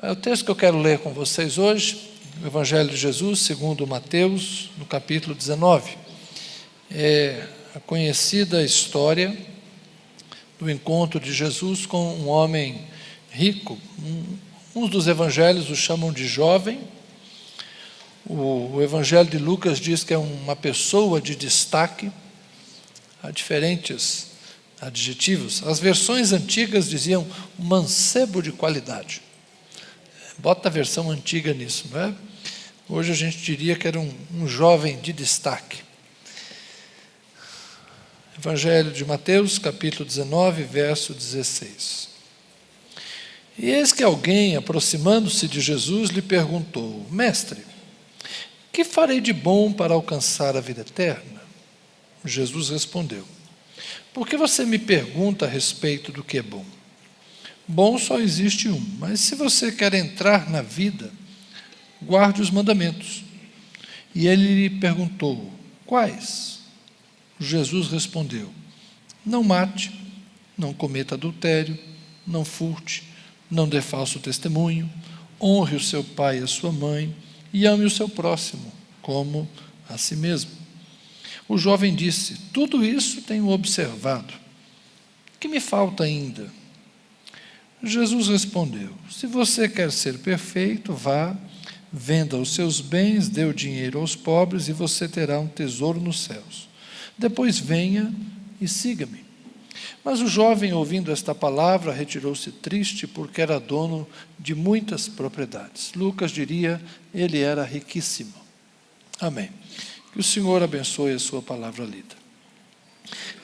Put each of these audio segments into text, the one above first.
O texto que eu quero ler com vocês hoje, o Evangelho de Jesus, segundo Mateus, no capítulo 19. É a conhecida história do encontro de Jesus com um homem rico. Uns dos evangelhos o chamam de jovem. O Evangelho de Lucas diz que é uma pessoa de destaque. Há diferentes adjetivos. As versões antigas diziam um mancebo de qualidade. Bota a versão antiga nisso, não é? Hoje a gente diria que era um jovem de destaque. Evangelho de Mateus, capítulo 19, verso 16. E eis que alguém, aproximando-se de Jesus, lhe perguntou: Mestre, que farei de bom para alcançar a vida eterna? Jesus respondeu: Por que você me pergunta a respeito do que é bom? Bom só existe um, mas se você quer entrar na vida, guarde os mandamentos. E ele lhe perguntou: Quais? Jesus respondeu: Não mate, não cometa adultério, não furte, não dê falso testemunho, honre o seu pai e a sua mãe, e ame o seu próximo, como a si mesmo. O jovem disse: Tudo isso tenho observado. O que me falta ainda? Jesus respondeu: Se você quer ser perfeito, vá, venda os seus bens, dê o dinheiro aos pobres, e você terá um tesouro nos céus. Depois venha e siga-me. Mas o jovem, ouvindo esta palavra, retirou-se triste, porque era dono de muitas propriedades. Lucas diria: ele era riquíssimo. Amém. Que o Senhor abençoe a sua palavra lida.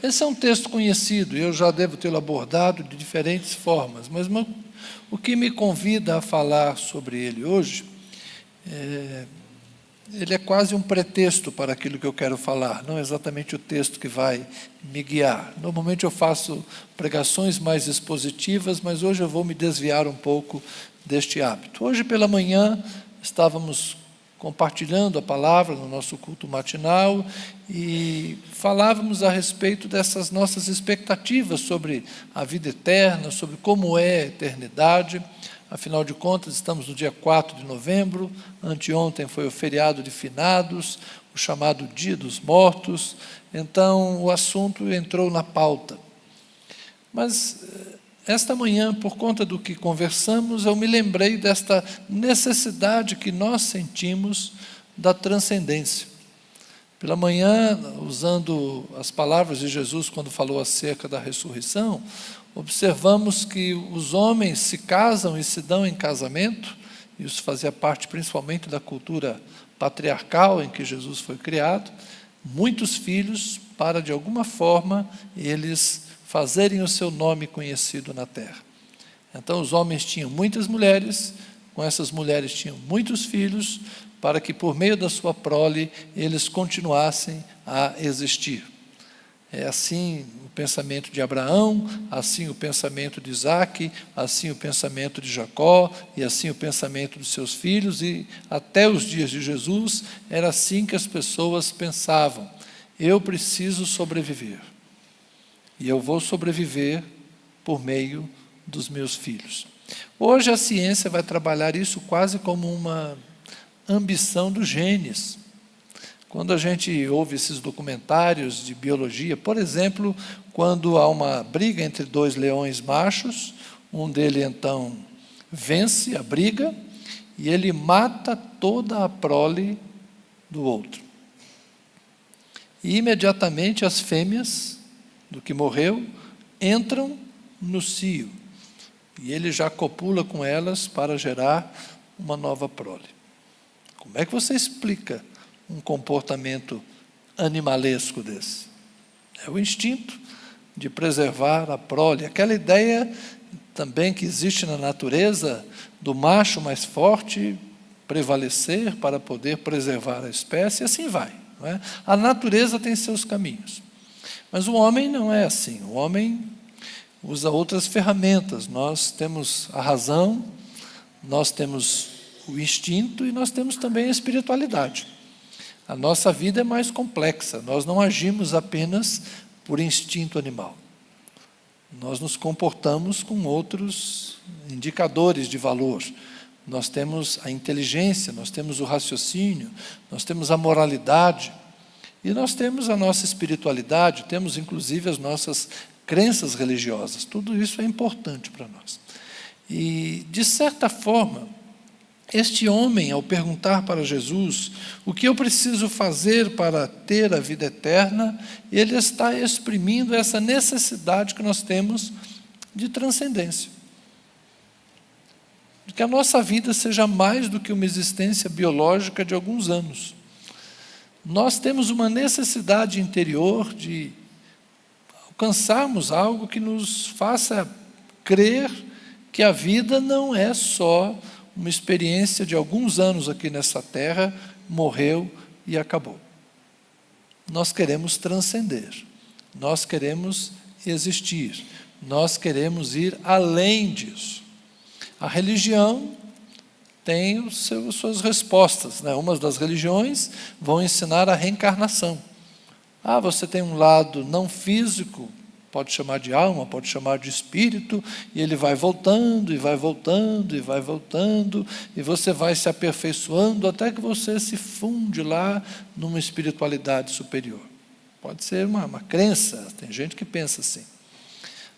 Esse é um texto conhecido, e eu já devo tê-lo abordado de diferentes formas, mas o que me convida a falar sobre ele hoje, ele é quase um pretexto para aquilo que eu quero falar, não exatamente o texto que vai me guiar. Normalmente eu faço pregações mais expositivas, mas hoje eu vou me desviar um pouco deste hábito. Hoje pela manhã estávamos compartilhando a palavra no nosso culto matinal e falávamos a respeito dessas nossas expectativas sobre a vida eterna, sobre como é a eternidade. Afinal de contas, estamos no dia 4 de novembro, anteontem foi o feriado de finados, o chamado Dia dos Mortos, então o assunto entrou na pauta. Mas esta manhã, por conta do que conversamos, eu me lembrei desta necessidade que nós sentimos da transcendência. Pela manhã, usando as palavras de Jesus quando falou acerca da ressurreição, observamos que os homens se casam e se dão em casamento, isso fazia parte principalmente da cultura patriarcal em que Jesus foi criado, muitos filhos para, de alguma forma, eles fazerem o seu nome conhecido na terra. Então os homens tinham muitas mulheres, com essas mulheres tinham muitos filhos, para que por meio da sua prole eles continuassem a existir. É assim o pensamento de Abraão, assim o pensamento de Isaque, assim o pensamento de Jacó, e assim o pensamento dos seus filhos, e até os dias de Jesus, era assim que as pessoas pensavam: eu preciso sobreviver, e eu vou sobreviver por meio dos meus filhos. Hoje a ciência vai trabalhar isso quase como uma ambição dos genes. Quando a gente ouve esses documentários de biologia, por exemplo, quando há uma briga entre dois leões machos, um deles então vence a briga e ele mata toda a prole do outro. E imediatamente as fêmeas do que morreu entram no cio e ele já copula com elas para gerar uma nova prole. Como é que você explica um comportamento animalesco desse? É o instinto de preservar a prole, aquela ideia também que existe na natureza do macho mais forte prevalecer para poder preservar a espécie, e assim vai, não é? A natureza tem seus caminhos, mas o homem não é assim. O homem usa outras ferramentas. Nós temos a razão, nós temos o instinto e nós temos também a espiritualidade. A nossa vida é mais complexa, nós não agimos apenas por instinto animal. Nós nos comportamos com outros indicadores de valor. nós temos a inteligência, nós temos o raciocínio, nós temos a moralidade, e nós temos a nossa espiritualidade, temos inclusive as nossas crenças religiosas. Tudo isso é importante para nós. E, de certa forma, este homem, ao perguntar para Jesus o que eu preciso fazer para ter a vida eterna, ele está exprimindo essa necessidade que nós temos de transcendência. De que a nossa vida seja mais do que uma existência biológica de alguns anos. Nós temos uma necessidade interior de alcançarmos algo que nos faça crer que a vida não é só uma experiência de alguns anos aqui nessa terra, morreu e acabou. Nós queremos transcender, nós queremos existir, nós queremos ir além disso. A religião tem suas respostas, né? Umas das religiões vão ensinar a reencarnação. Você tem um lado não físico, pode chamar de alma, pode chamar de espírito, e ele vai voltando, e vai voltando, e vai voltando, e você vai se aperfeiçoando até que você se funde lá numa espiritualidade superior. Pode ser uma crença, tem gente que pensa assim.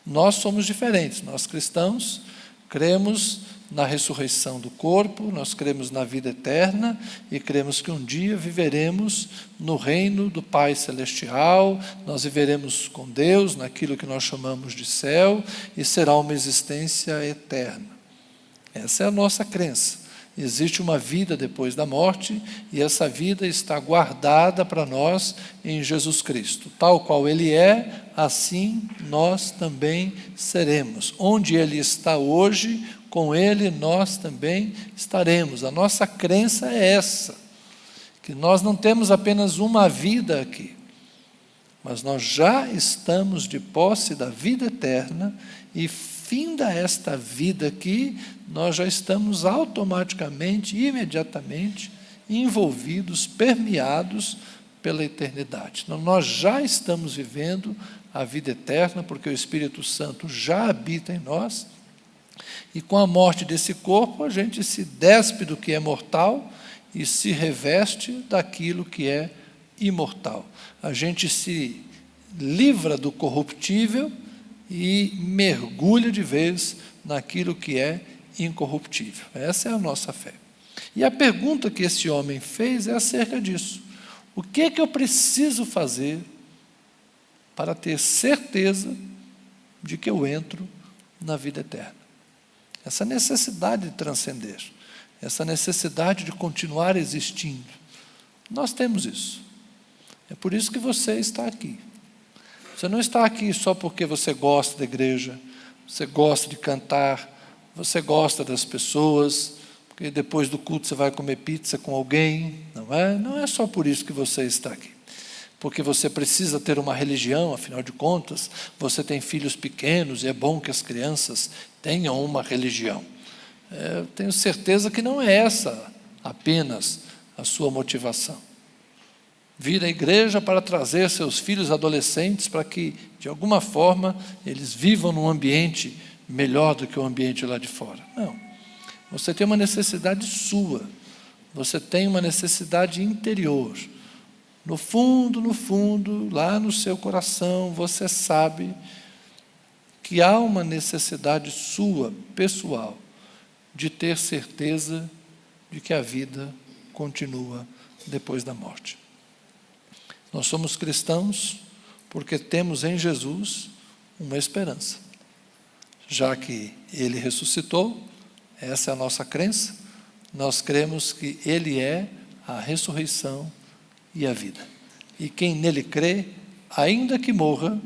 Nós somos diferentes, nós cristãos cremos na ressurreição do corpo, nós cremos na vida eterna e cremos que um dia viveremos no reino do Pai Celestial, nós viveremos com Deus naquilo que nós chamamos de céu e será uma existência eterna. Essa é a nossa crença. Existe uma vida depois da morte e essa vida está guardada para nós em Jesus Cristo. Tal qual Ele é, assim nós também seremos. Onde Ele está hoje, com Ele nós também estaremos. A nossa crença é essa, que nós não temos apenas uma vida aqui, mas nós já estamos de posse da vida eterna e finda esta vida aqui, nós já estamos automaticamente, imediatamente, envolvidos, permeados pela eternidade. Então, nós já estamos vivendo a vida eterna, porque o Espírito Santo já habita em nós, e com a morte desse corpo, a gente se despe do que é mortal e se reveste daquilo que é imortal. A gente se livra do corruptível e mergulha de vez naquilo que é incorruptível. Essa é a nossa fé. E a pergunta que esse homem fez é acerca disso. O que é que eu preciso fazer para ter certeza de que eu entro na vida eterna? Essa necessidade de transcender, essa necessidade de continuar existindo. Nós temos isso. É por isso que você está aqui. Você não está aqui só porque você gosta da igreja, você gosta de cantar, você gosta das pessoas, porque depois do culto você vai comer pizza com alguém, não é? Não é só por isso que você está aqui. Porque você precisa ter uma religião, afinal de contas, você tem filhos pequenos e é bom que as crianças tenham uma religião. Eu tenho certeza que não é essa apenas a sua motivação. Vir à igreja para trazer seus filhos adolescentes para que, de alguma forma, eles vivam num ambiente melhor do que o ambiente lá de fora. Não. Você tem uma necessidade sua. Você tem uma necessidade interior. No fundo, lá no seu coração, você sabe que há uma necessidade sua, pessoal, de ter certeza de que a vida continua depois da morte. Nós somos cristãos porque temos em Jesus uma esperança. Já que Ele ressuscitou, essa é a nossa crença, nós cremos que Ele é a ressurreição e a vida. E quem nele crê, ainda que morra,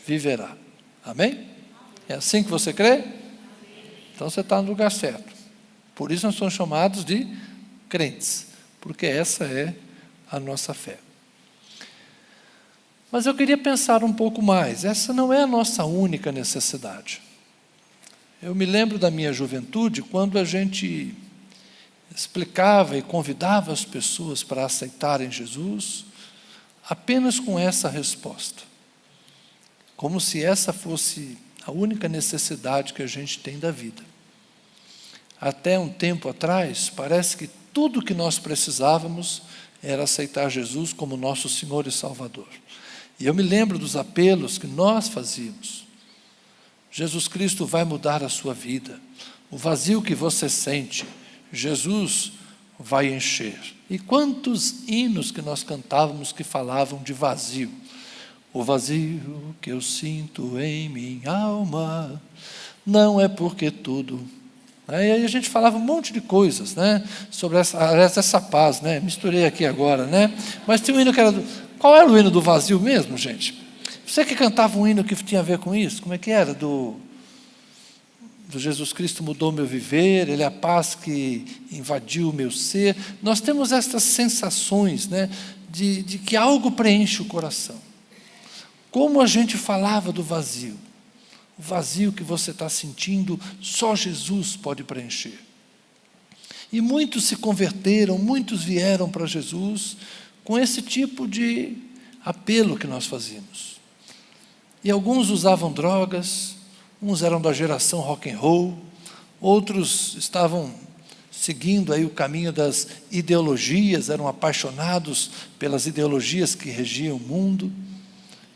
viverá. Amém? É assim que você crê? Então você está no lugar certo. Por isso nós somos chamados de crentes, porque essa é a nossa fé. Mas eu queria pensar um pouco mais. Essa não é a nossa única necessidade. Eu me lembro da minha juventude, quando a gente explicava e convidava as pessoas para aceitarem Jesus, apenas com essa resposta. Como se essa fosse a única necessidade que a gente tem da vida. Até um tempo atrás, parece que tudo que nós precisávamos era aceitar Jesus como nosso Senhor e Salvador. E eu me lembro dos apelos que nós fazíamos. Jesus Cristo vai mudar a sua vida. O vazio que você sente, Jesus vai encher. E quantos hinos que nós cantávamos que falavam de vazio. O vazio que eu sinto em minha alma não é porque tudo. Aí a gente falava um monte de coisas, né? Sobre essa paz, né? Misturei aqui agora, né? Mas tem um hino que era... Qual era o hino do vazio mesmo, gente? Você que cantava um hino que tinha a ver com isso? Como é que era? Do Jesus Cristo mudou meu viver, Ele é a paz que invadiu o meu ser. Nós temos estas sensações, né? De que algo preenche o coração. Como a gente falava do vazio. O vazio que você está sentindo, só Jesus pode preencher. E muitos se converteram, muitos vieram para Jesus com esse tipo de apelo que nós fazíamos. E alguns usavam drogas, uns eram da geração rock and roll, outros estavam seguindo aí o caminho das ideologias, eram apaixonados pelas ideologias que regiam o mundo.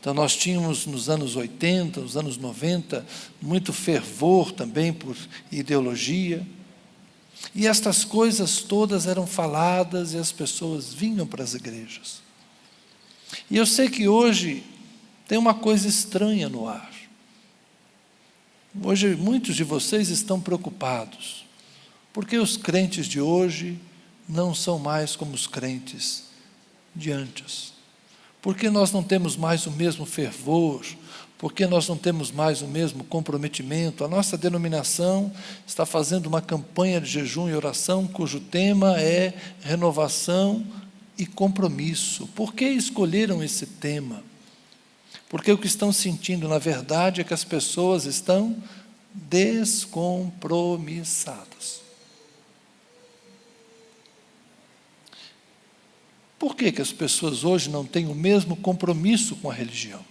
Então nós tínhamos nos anos 80, nos anos 90, muito fervor também por ideologia. E estas coisas todas eram faladas e as pessoas vinham para as igrejas. E eu sei que hoje tem uma coisa estranha no ar. Hoje muitos de vocês estão preocupados, porque os crentes de hoje não são mais como os crentes de antes. Porque nós não temos mais o mesmo fervor, porque nós não temos mais o mesmo comprometimento. A nossa denominação está fazendo uma campanha de jejum e oração, cujo tema é renovação e compromisso. Por que escolheram esse tema? Porque o que estão sentindo, na verdade, é que as pessoas estão descompromissadas. Por que as pessoas hoje não têm o mesmo compromisso com a religião?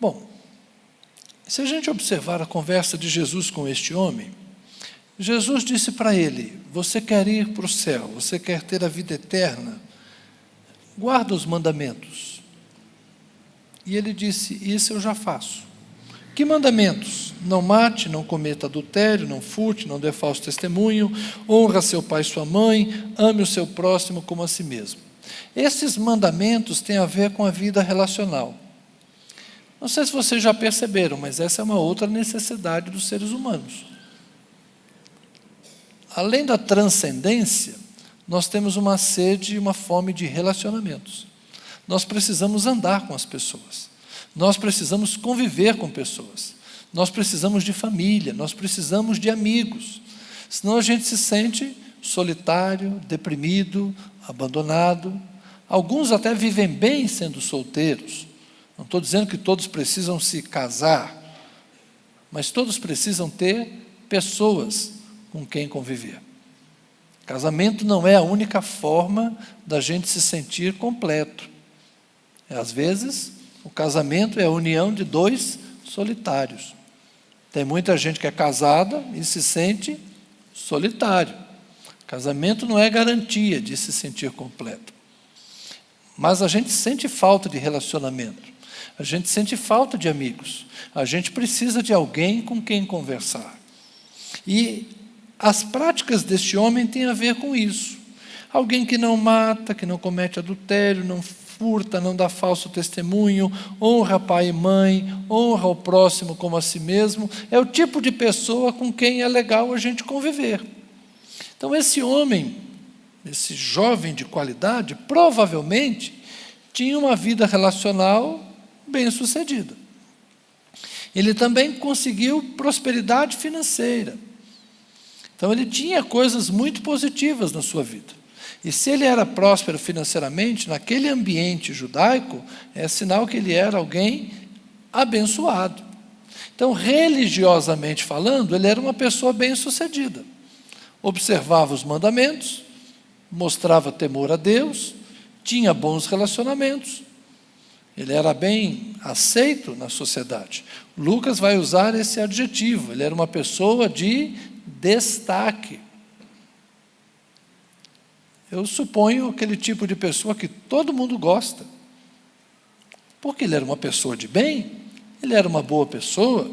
Bom, se a gente observar a conversa de Jesus com este homem, Jesus disse para ele: você quer ir para o céu, você quer ter a vida eterna, guarda os mandamentos. E ele disse: isso eu já faço. Que mandamentos? Não mate, não cometa adultério, não furte, não dê falso testemunho, honra seu pai e sua mãe, ame o seu próximo como a si mesmo. Esses mandamentos têm a ver com a vida relacional. Não sei se vocês já perceberam, mas essa é uma outra necessidade dos seres humanos. Além da transcendência, nós temos uma sede e uma fome de relacionamentos. Nós precisamos andar com as pessoas. Nós precisamos conviver com pessoas. Nós precisamos de família, nós precisamos de amigos. Senão a gente se sente solitário, deprimido, abandonado. Alguns até vivem bem sendo solteiros. Não estou dizendo que todos precisam se casar, mas todos precisam ter pessoas com quem conviver. Casamento não é a única forma da gente se sentir completo. Às vezes, o casamento é a união de dois solitários. Tem muita gente que é casada e se sente solitário. Casamento não é garantia de se sentir completo. Mas a gente sente falta de relacionamento. A gente sente falta de amigos. A gente precisa de alguém com quem conversar. E as práticas deste homem têm a ver com isso. Alguém que não mata, que não comete adultério, não furta, não dá falso testemunho, honra pai e mãe, honra o próximo como a si mesmo, é o tipo de pessoa com quem é legal a gente conviver. Então esse homem, esse jovem de qualidade, provavelmente tinha uma vida relacional bem-sucedida. Ele também conseguiu prosperidade financeira. Então ele tinha coisas muito positivas na sua vida. E se ele era próspero financeiramente, naquele ambiente judaico, é sinal que ele era alguém abençoado. Então, religiosamente falando, ele era uma pessoa bem-sucedida. Observava os mandamentos, mostrava temor a Deus, tinha bons relacionamentos. ele era bem aceito na sociedade. Lucas vai usar esse adjetivo, ele era uma pessoa de destaque. Eu suponho aquele tipo de pessoa que todo mundo gosta, porque ele era uma pessoa de bem, ele era uma boa pessoa.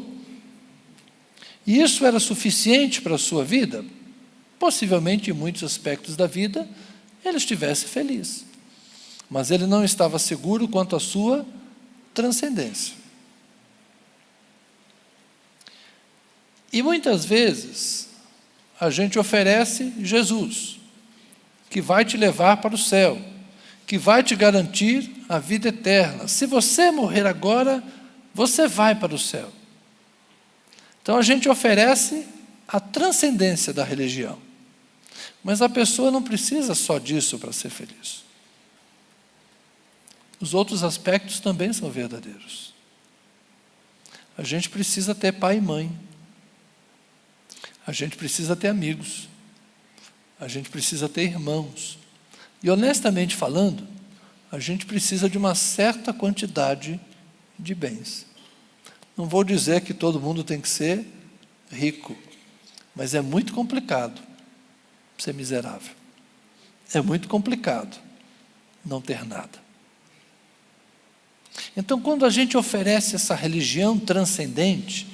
E isso era suficiente para a sua vida? Possivelmente, em muitos aspectos da vida, ele estivesse feliz. Mas ele não estava seguro quanto à sua transcendência. E muitas vezes, a gente oferece Jesus, que vai te levar para o céu, que vai te garantir a vida eterna. Se você morrer agora, você vai para o céu. Então a gente oferece a transcendência da religião. Mas a pessoa não precisa só disso para ser feliz. Os outros aspectos também são verdadeiros. A gente precisa ter pai e mãe. A gente precisa ter amigos. A gente precisa ter irmãos. E honestamente falando, a gente precisa de uma certa quantidade de bens. Não vou dizer que todo mundo tem que ser rico, mas é muito complicado ser miserável. É muito complicado não ter nada. Então, quando a gente oferece essa religião transcendente,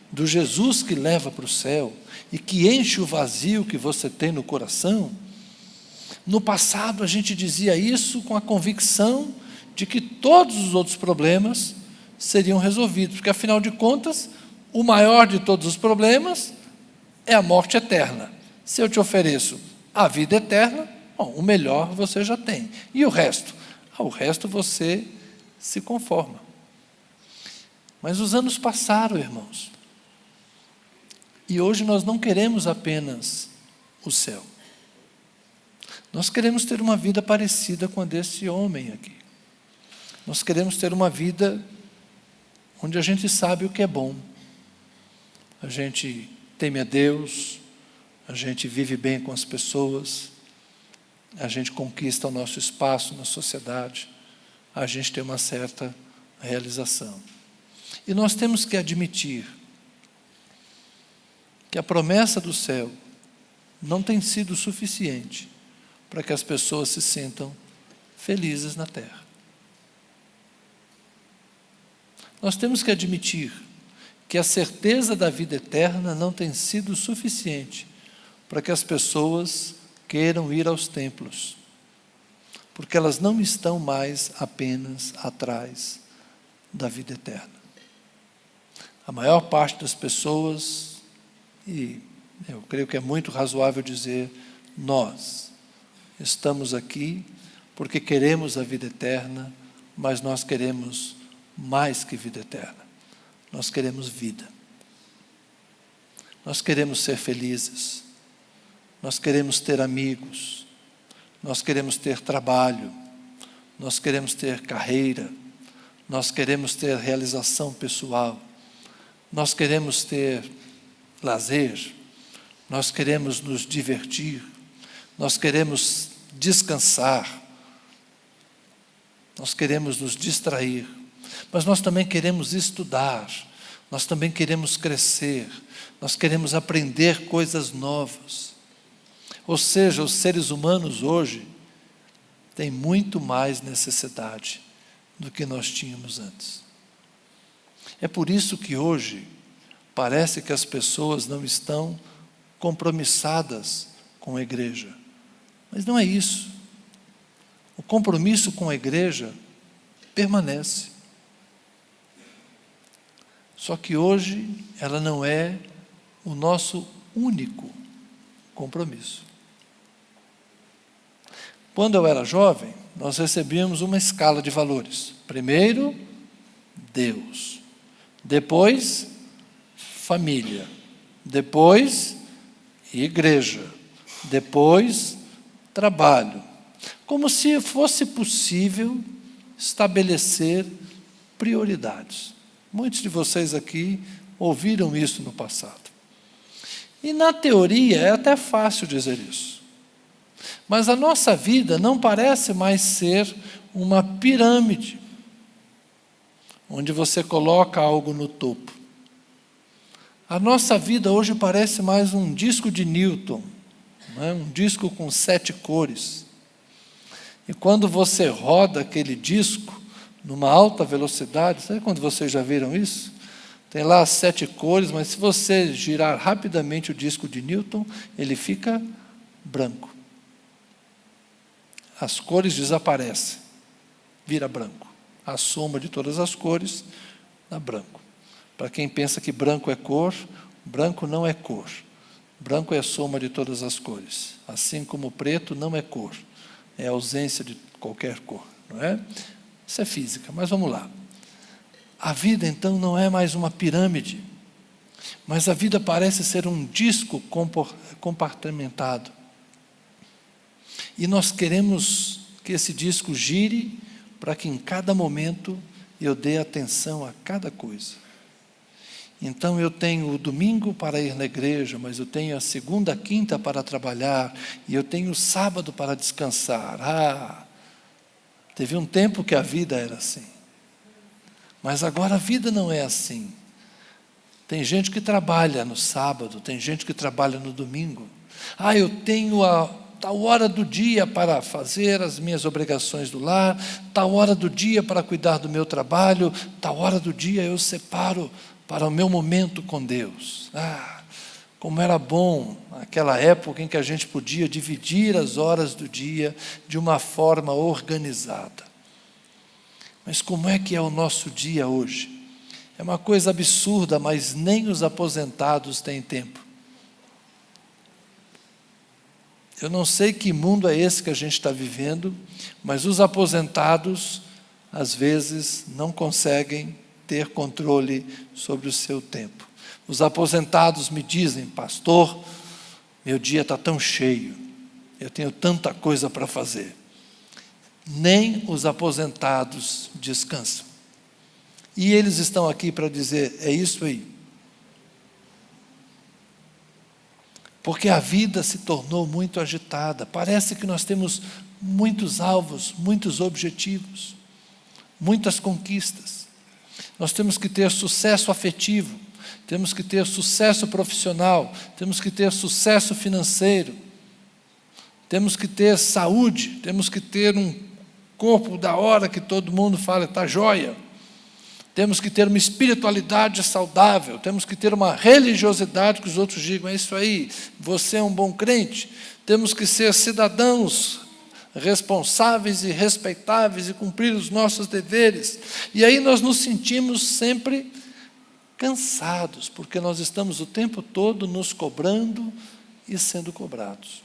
do Jesus que leva para o céu, e que enche o vazio que você tem no coração, no passado a gente dizia isso com a convicção de que todos os outros problemas seriam resolvidos, porque afinal de contas, o maior de todos os problemas é a morte eterna. Se eu te ofereço a vida eterna, bom, o melhor você já tem. E o resto? O resto você se conforma. Mas os anos passaram, irmãos. E hoje nós não queremos apenas o céu. Nós queremos ter uma vida parecida com a desse homem aqui. Nós queremos ter uma vida onde a gente sabe o que é bom. A gente teme a Deus, a gente vive bem com as pessoas, a gente conquista o nosso espaço na sociedade, a gente tem uma certa realização. E nós temos que admitir que a promessa do céu não tem sido suficiente para que as pessoas se sintam felizes na terra. Nós temos que admitir que a certeza da vida eterna não tem sido suficiente para que as pessoas queiram ir aos templos, porque elas não estão mais apenas atrás da vida eterna. A maior parte das pessoas, e eu creio que é muito razoável dizer, nós estamos aqui porque queremos a vida eterna, mas nós queremos mais que vida eterna. Nós queremos vida. Nós queremos ser felizes. Nós queremos ter amigos. Nós queremos ter trabalho. Nós queremos ter carreira. Nós queremos ter realização pessoal. Nós queremos ter lazer. Nós queremos nos divertir. Nós queremos descansar. Nós queremos nos distrair. Mas nós também queremos estudar, nós também queremos crescer, nós queremos aprender coisas novas. Ou seja, os seres humanos hoje têm muito mais necessidade do que nós tínhamos antes. É por isso que hoje parece que as pessoas não estão compromissadas com a igreja. Mas não é isso. O compromisso com a igreja permanece. Só que hoje ela não é o nosso único compromisso. Quando eu era jovem, nós recebíamos uma escala de valores. Primeiro, Deus. Depois, família. Depois, igreja. Depois, trabalho. Como se fosse possível estabelecer prioridades. Muitos de vocês aqui ouviram isso no passado. E na teoria é até fácil dizer isso. Mas a nossa vida não parece mais ser uma pirâmide. onde você coloca algo no topo. A nossa vida hoje parece mais um disco de Newton, não é? Um disco com 7 cores. E quando você roda aquele disco numa alta velocidade, sabe quando vocês já viram isso? Tem lá as 7 cores, mas se você girar rapidamente o disco de Newton, ele fica branco. As cores desaparecem, vira branco. A soma de todas as cores dá branco. Para quem pensa que branco é cor, branco não é cor. Branco é a soma de todas as cores. Assim como preto não é cor, é a ausência de qualquer cor, não é? Isso é física, mas vamos lá. A vida, então, não é mais uma pirâmide, mas a vida parece ser um disco compartimentado. E nós queremos que esse disco gire para que em cada momento eu dê atenção a cada coisa. Então eu tenho o domingo para ir na igreja, mas eu tenho a segunda, a quinta para trabalhar, e eu tenho o sábado para descansar. Teve um tempo que a vida era assim. Mas agora a vida não é assim. Tem gente que trabalha no sábado, tem gente que trabalha no domingo. Eu tenho a tal hora do dia para fazer as minhas obrigações do lar, tal hora do dia para cuidar do meu trabalho, tal hora do dia eu separo para o meu momento com Deus. Como era bom aquela época em que a gente podia dividir as horas do dia de uma forma organizada. Mas como é que é o nosso dia hoje? É uma coisa absurda, mas nem os aposentados têm tempo. Eu não sei que mundo é esse que a gente está vivendo, mas os aposentados, às vezes, não conseguem ter controle sobre o seu tempo. Os aposentados me dizem: pastor, meu dia está tão cheio, eu tenho tanta coisa para fazer. Nem os aposentados descansam. E eles estão aqui para dizer: é isso aí. Porque a vida se tornou muito agitada. Parece que nós temos muitos alvos, muitos objetivos, muitas conquistas. Nós temos que ter sucesso afetivo, temos que ter sucesso profissional, temos que ter sucesso financeiro, temos que ter saúde, temos que ter um corpo da hora que todo mundo fala, está jóia. Temos que ter uma espiritualidade saudável, temos que ter uma religiosidade que os outros digam: é isso aí, você é um bom crente. Temos que ser cidadãos responsáveis e respeitáveis e cumprir os nossos deveres. E aí nós nos sentimos sempre cansados, porque nós estamos o tempo todo nos cobrando e sendo cobrados.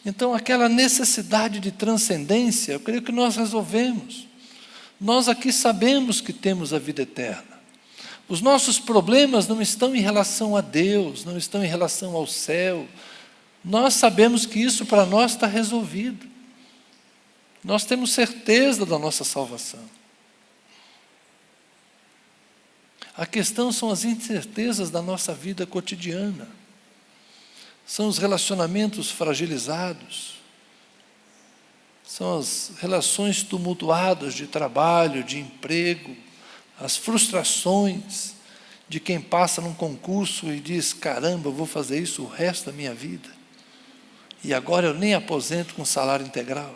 Então, aquela necessidade de transcendência, eu creio que nós resolvemos. Nós aqui sabemos que temos a vida eterna. Os nossos problemas não estão em relação a Deus, não estão em relação ao céu. Nós sabemos que isso para nós está resolvido. Nós temos certeza da nossa salvação. A questão são as incertezas da nossa vida cotidiana. São os relacionamentos fragilizados. São as relações tumultuadas de trabalho, de emprego, as frustrações de quem passa num concurso e diz: caramba, eu vou fazer isso o resto da minha vida. E agora eu nem aposento com salário integral.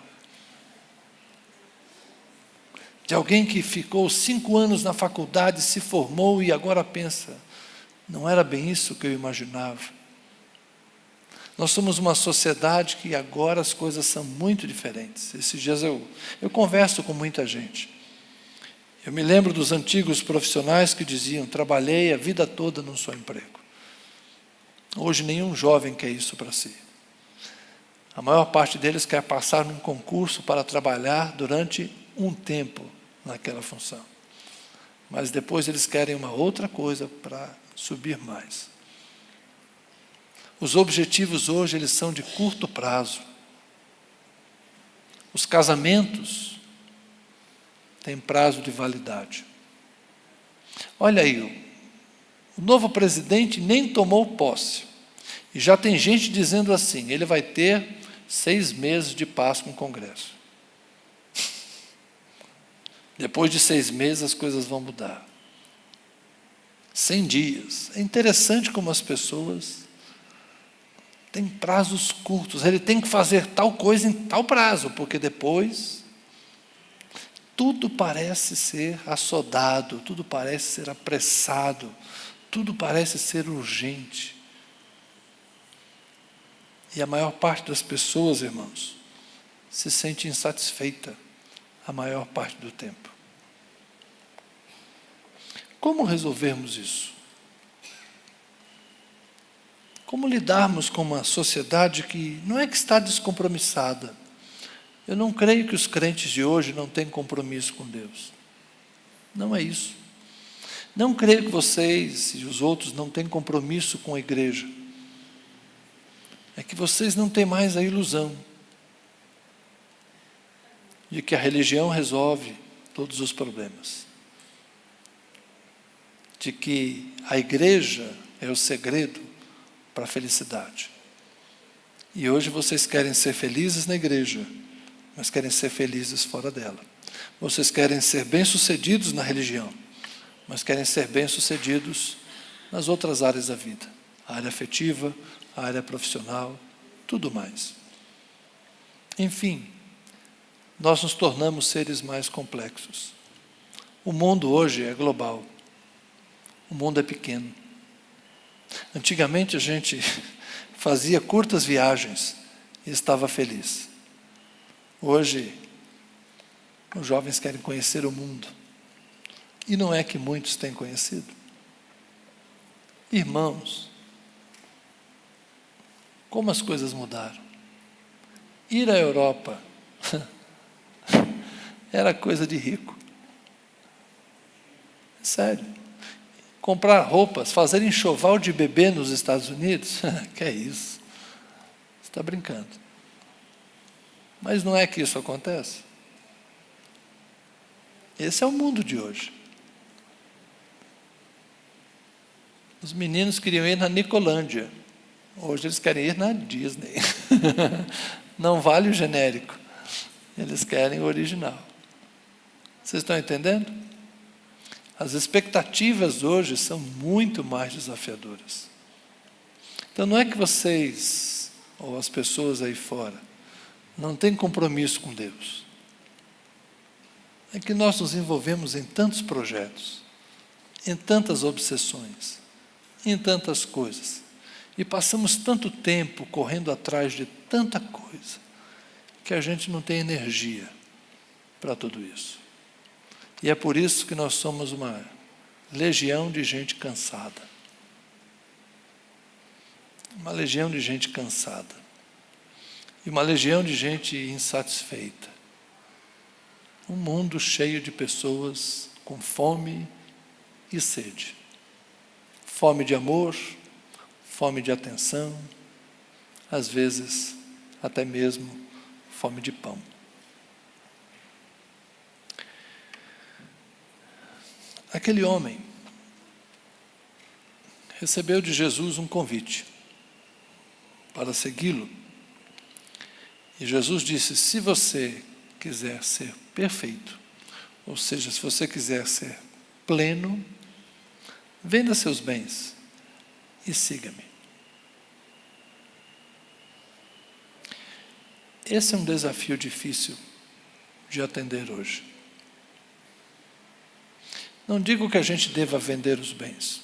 De alguém que ficou 5 anos na faculdade, se formou e agora pensa: não era bem isso que eu imaginava. Nós somos uma sociedade que agora as coisas são muito diferentes. Esses dias eu converso com muita gente. Eu me lembro dos antigos profissionais que diziam: trabalhei a vida toda num só emprego. Hoje nenhum jovem quer isso para si. A maior parte deles quer passar num concurso para trabalhar durante um tempo naquela função. Mas depois eles querem uma outra coisa para subir mais. Os objetivos hoje, eles são de curto prazo. Os casamentos têm prazo de validade. Olha aí, o novo presidente nem tomou posse. E já tem gente dizendo assim: ele vai ter 6 meses de paz com o Congresso. Depois de 6 meses as coisas vão mudar. 100 dias. É interessante como as pessoas têm prazos curtos. Ele tem que fazer tal coisa em tal prazo, porque depois tudo parece ser assodado, tudo parece ser apressado, tudo parece ser urgente. E a maior parte das pessoas, irmãos, se sente insatisfeita a maior parte do tempo. Como resolvermos isso? Como lidarmos com uma sociedade que não é que está descompromissada? Eu não creio que os crentes de hoje não têm compromisso com Deus. Não é isso. Não creio que vocês e os outros não têm compromisso com a igreja. É que vocês não têm mais a ilusão de que a religião resolve todos os problemas. De que a igreja é o segredo para a felicidade. E hoje vocês querem ser felizes na igreja, mas querem ser felizes fora dela. Vocês querem ser bem-sucedidos na religião, mas querem ser bem-sucedidos nas outras áreas da vida. A área afetiva, a área profissional, tudo mais. Enfim, nós nos tornamos seres mais complexos. O mundo hoje é global. O mundo é pequeno. Antigamente a gente fazia curtas viagens e estava feliz. Hoje, os jovens querem conhecer o mundo. E não é que muitos têm conhecido. Irmãos, como as coisas mudaram. Ir à Europa era coisa de rico. Sério. Comprar roupas, fazer enxoval de bebê nos Estados Unidos, que é isso? Você está brincando. Mas não é que isso acontece. Esse é o mundo de hoje. Os meninos queriam ir na Nicolândia. Hoje eles querem ir na Disney. Não vale o genérico. Eles querem o original. Vocês estão entendendo? As expectativas hoje são muito mais desafiadoras. Então não é que vocês, ou as pessoas aí fora, não têm compromisso com Deus. É que nós nos envolvemos em tantos projetos, em tantas obsessões, em tantas coisas, e passamos tanto tempo correndo atrás de tanta coisa, que a gente não tem energia para tudo isso. E é por isso que nós somos uma legião de gente cansada. Uma legião de gente cansada. E uma legião de gente insatisfeita. Um mundo cheio de pessoas com fome e sede. Fome de amor, fome de atenção, às vezes até mesmo fome de pão. Aquele homem recebeu de Jesus um convite para segui-lo. E Jesus disse: se você quiser ser perfeito, ou seja, se você quiser ser pleno, venda seus bens e siga-me. Esse é um desafio difícil de atender hoje. Não digo que a gente deva vender os bens,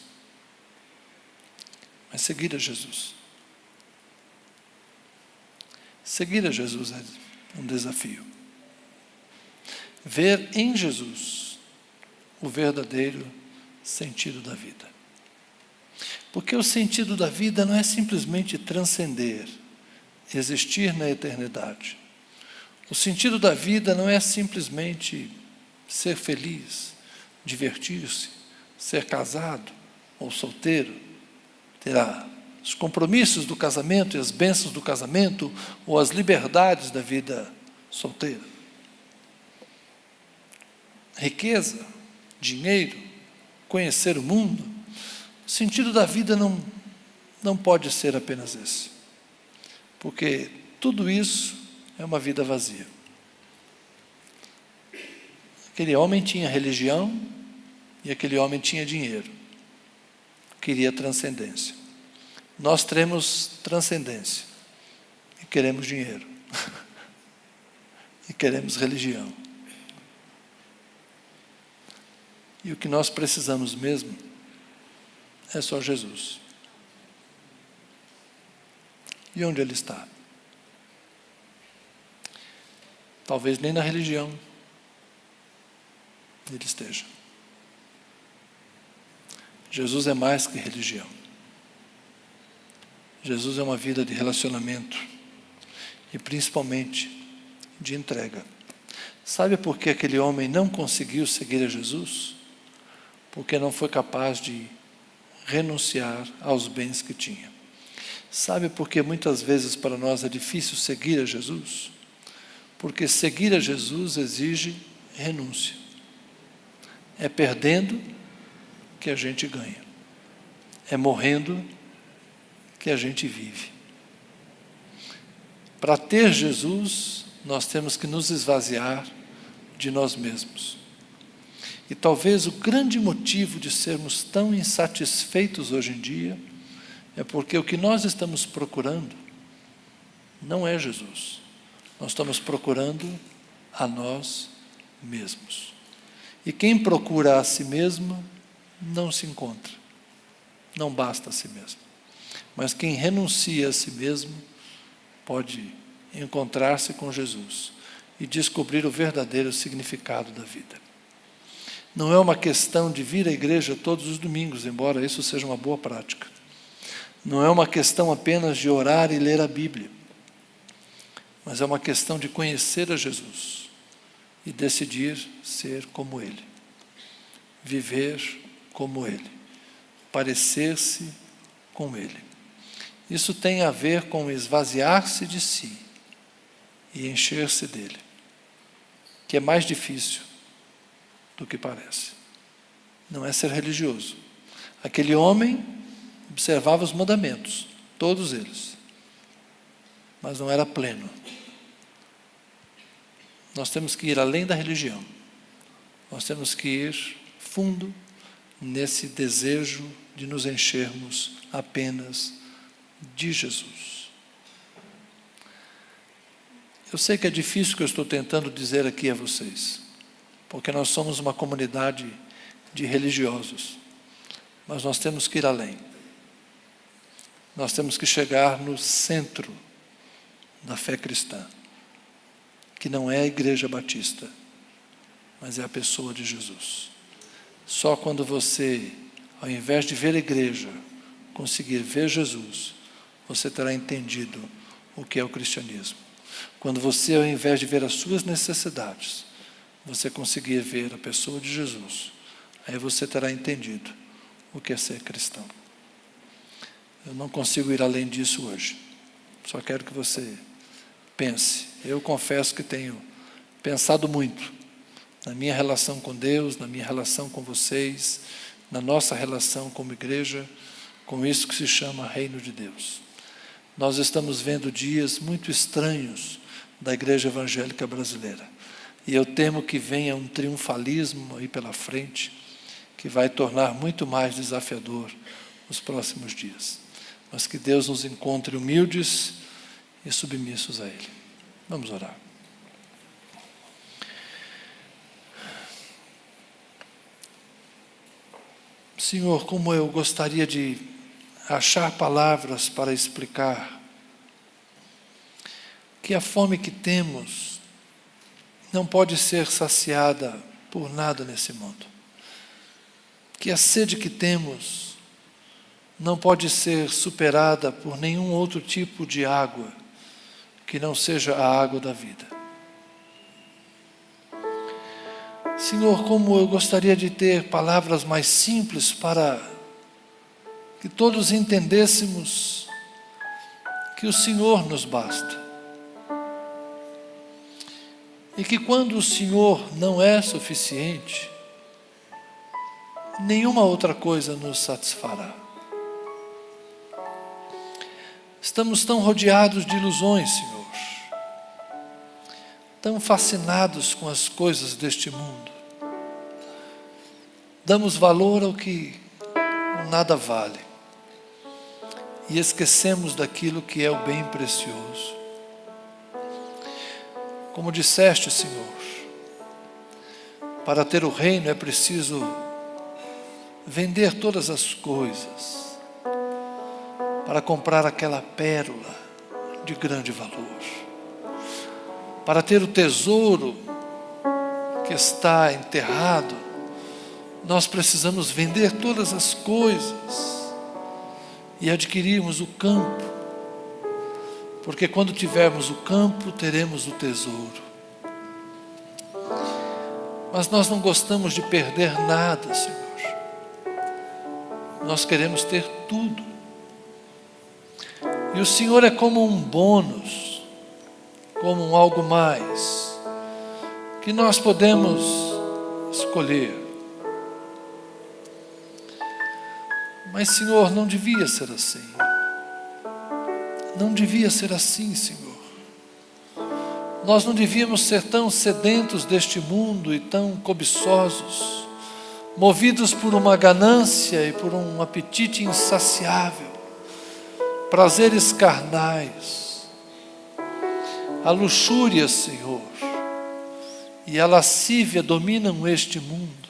mas seguir a Jesus. Seguir a Jesus é um desafio. Ver em Jesus o verdadeiro sentido da vida. Porque o sentido da vida não é simplesmente transcender, existir na eternidade. O sentido da vida não é simplesmente ser feliz, divertir-se, ser casado ou solteiro, ter os compromissos do casamento e as bênçãos do casamento ou as liberdades da vida solteira. Riqueza, dinheiro, conhecer o mundo. O sentido da vida não pode ser apenas esse, porque tudo isso é uma vida vazia. Aquele homem tinha religião e aquele homem tinha dinheiro. Queria transcendência. Nós temos transcendência e queremos dinheiro. E queremos religião. E o que nós precisamos mesmo é só Jesus. E onde Ele está? Talvez nem na religião Ele esteja. Jesus é mais que religião. Jesus é uma vida de relacionamento e principalmente de entrega. Sabe por que aquele homem não conseguiu seguir a Jesus? Porque não foi capaz de renunciar aos bens que tinha. Sabe por que muitas vezes para nós é difícil seguir a Jesus? Porque seguir a Jesus exige renúncia. É perdendo que a gente ganha. É morrendo que a gente vive. Para ter Jesus, nós temos que nos esvaziar de nós mesmos. E talvez o grande motivo de sermos tão insatisfeitos hoje em dia é porque o que nós estamos procurando não é Jesus. Nós estamos procurando a nós mesmos. E quem procura a si mesmo não se encontra. Não basta a si mesmo. Mas quem renuncia a si mesmo pode encontrar-se com Jesus e descobrir o verdadeiro significado da vida. Não é uma questão de vir à igreja todos os domingos, embora isso seja uma boa prática. Não é uma questão apenas de orar e ler a Bíblia, mas é uma questão de conhecer a Jesus e decidir ser como Ele, viver como Ele, parecer-se com Ele. Isso tem a ver com esvaziar-se de si e encher-se dele, que é mais difícil do que parece. Não é ser religioso. Aquele homem observava os mandamentos, todos eles, mas não era pleno. Nós temos que ir além da religião. Nós temos que ir fundo nesse desejo de nos enchermos apenas de Jesus. Eu sei que é difícil o que eu estou tentando dizer aqui a vocês, porque nós somos uma comunidade de religiosos, mas nós temos que ir além. Nós temos que chegar no centro da fé cristã, que não é a Igreja Batista, mas é a pessoa de Jesus. Só quando você, ao invés de ver a igreja, conseguir ver Jesus, você terá entendido o que é o cristianismo. Quando você, ao invés de ver as suas necessidades, você conseguir ver a pessoa de Jesus, aí você terá entendido o que é ser cristão. Eu não consigo ir além disso hoje. Só quero que você pense. Eu confesso que tenho pensado muito na minha relação com Deus, na minha relação com vocês, na nossa relação como igreja, com isso que se chama Reino de Deus. Nós estamos vendo dias muito estranhos da igreja evangélica brasileira. E eu temo que venha um triunfalismo aí pela frente, que vai tornar muito mais desafiador os próximos dias. Mas que Deus nos encontre humildes e submissos a Ele. Vamos orar. Senhor, como eu gostaria de achar palavras para explicar que a fome que temos não pode ser saciada por nada nesse mundo. Que a sede que temos não pode ser superada por nenhum outro tipo de água que não seja a água da vida. Senhor, como eu gostaria de ter palavras mais simples para que todos entendêssemos que o Senhor nos basta. E que quando o Senhor não é suficiente, nenhuma outra coisa nos satisfará. Estamos tão rodeados de ilusões, Senhor, tão fascinados com as coisas deste mundo, damos valor ao que nada vale e esquecemos daquilo que é o bem precioso. Como disseste, Senhor, para ter o reino é preciso vender todas as coisas para comprar aquela pérola de grande valor. Para ter o tesouro que está enterrado, nós precisamos vender todas as coisas e adquirirmos o campo, porque quando tivermos o campo, teremos o tesouro. Mas nós não gostamos de perder nada, Senhor. Nós queremos ter tudo. E o Senhor é como um bônus, como um algo mais, que nós podemos escolher. Mas, Senhor, não devia ser assim. Não devia ser assim, Senhor. Nós não devíamos ser tão sedentos deste mundo e tão cobiçosos, movidos por uma ganância e por um apetite insaciável, prazeres carnais. A luxúria, Senhor, e a lascívia dominam este mundo.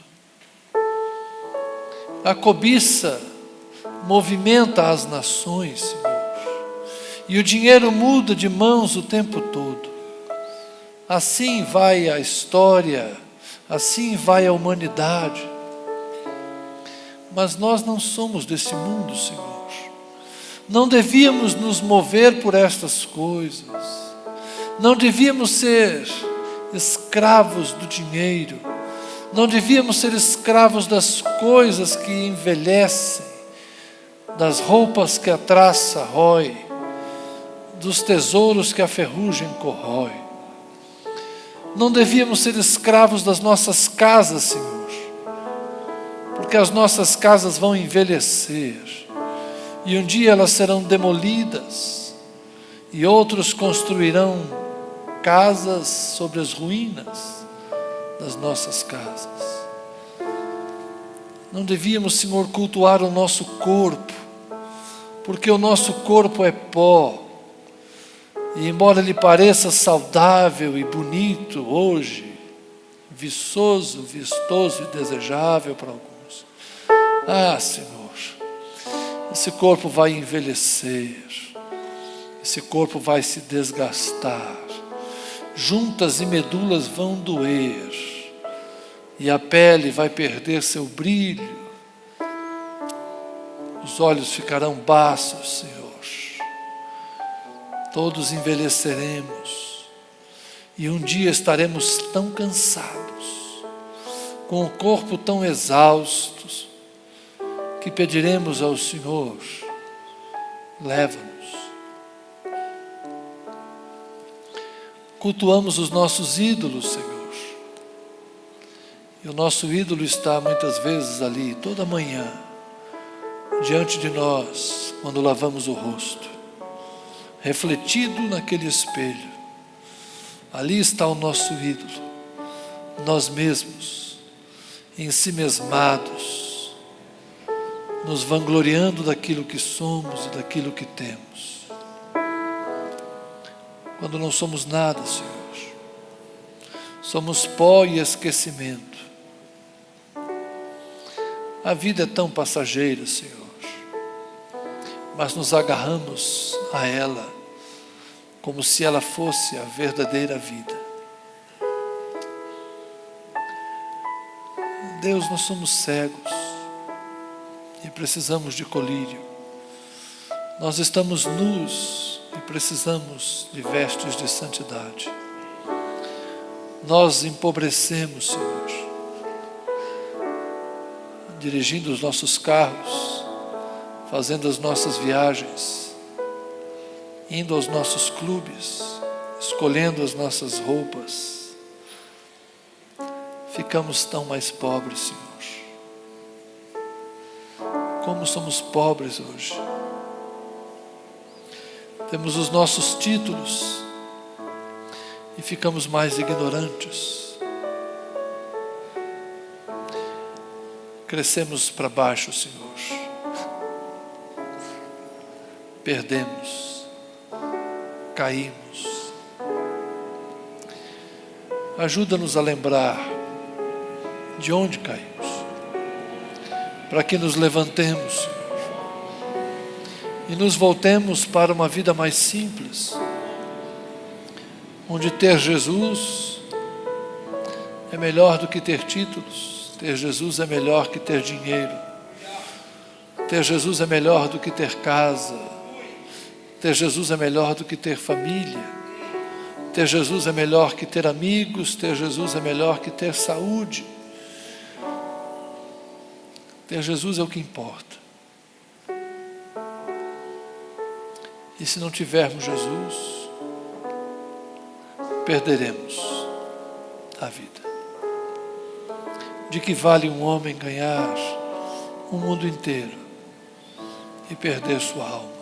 A cobiça movimenta as nações, Senhor, e o dinheiro muda de mãos o tempo todo. Assim vai a história, assim vai a humanidade. Mas nós não somos desse mundo, Senhor. Não devíamos nos mover por estas coisas. Não devíamos ser escravos do dinheiro. Não devíamos ser escravos das coisas que envelhecem, das roupas que a traça rói, dos tesouros que a ferrugem corrói. Não devíamos ser escravos das nossas casas, Senhor, porque as nossas casas vão envelhecer e um dia elas serão demolidas e outros construirão casas sobre as ruínas das nossas casas. Não devíamos, Senhor, cultuar o nosso corpo, porque o nosso corpo é pó. E embora ele pareça saudável e bonito hoje, viçoso, vistoso e desejável para alguns, Senhor, esse corpo vai envelhecer, esse corpo vai se desgastar, juntas e medulas vão doer, e a pele vai perder seu brilho, os olhos ficarão baços, Senhor. Todos envelheceremos e um dia estaremos tão cansados, com o corpo tão exausto, que pediremos ao Senhor: leva-nos. Cultuamos os nossos ídolos, Senhor, e o nosso ídolo está muitas vezes ali, toda manhã, diante de nós, quando lavamos o rosto, refletido naquele espelho. Ali está o nosso ídolo, nós mesmos, ensimesmados, nos vangloriando daquilo que somos e daquilo que temos, quando não somos nada, Senhor. Somos pó e esquecimento. A vida é tão passageira, Senhor, mas nos agarramos a ela como se ela fosse a verdadeira vida. Deus, nós somos cegos e precisamos de colírio. Nós estamos nus e precisamos de vestes de santidade. Nós empobrecemos, Senhor, dirigindo os nossos carros, fazendo as nossas viagens, indo aos nossos clubes, escolhendo as nossas roupas. Ficamos tão mais pobres, Senhor. Como somos pobres hoje. Temos os nossos títulos e ficamos mais ignorantes. crescemos para baixo, Senhor. Perdemos, caímos. Ajuda-nos a lembrar de onde caímos, para que nos levantemos, Senhor, e nos voltemos para uma vida mais simples, onde ter Jesus é melhor do que ter títulos, ter Jesus é melhor que ter dinheiro, ter Jesus é melhor do que ter casa, ter Jesus é melhor do que ter família, ter Jesus é melhor que ter amigos, ter Jesus é melhor que ter saúde. Ter Jesus é o que importa. E se não tivermos Jesus, perderemos a vida. De que vale um homem ganhar o mundo inteiro e perder sua alma?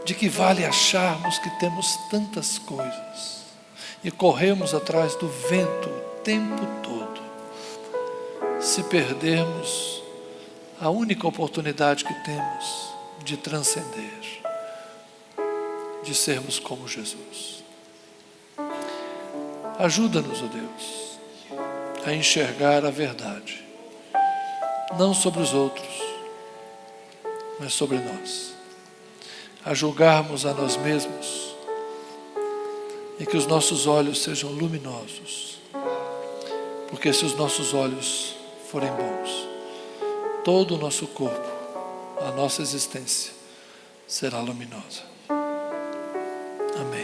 De que vale acharmos que temos tantas coisas e corremos atrás do vento o tempo todo, se perdermos a única oportunidade que temos de transcender, de sermos como Jesus? Ajuda-nos, ó Deus, a enxergar a verdade, não sobre os outros, mas sobre nós. A julgarmos a nós mesmos e que os nossos olhos sejam luminosos, porque se os nossos olhos forem bons, todo o nosso corpo, a nossa existência será luminosa. Amém.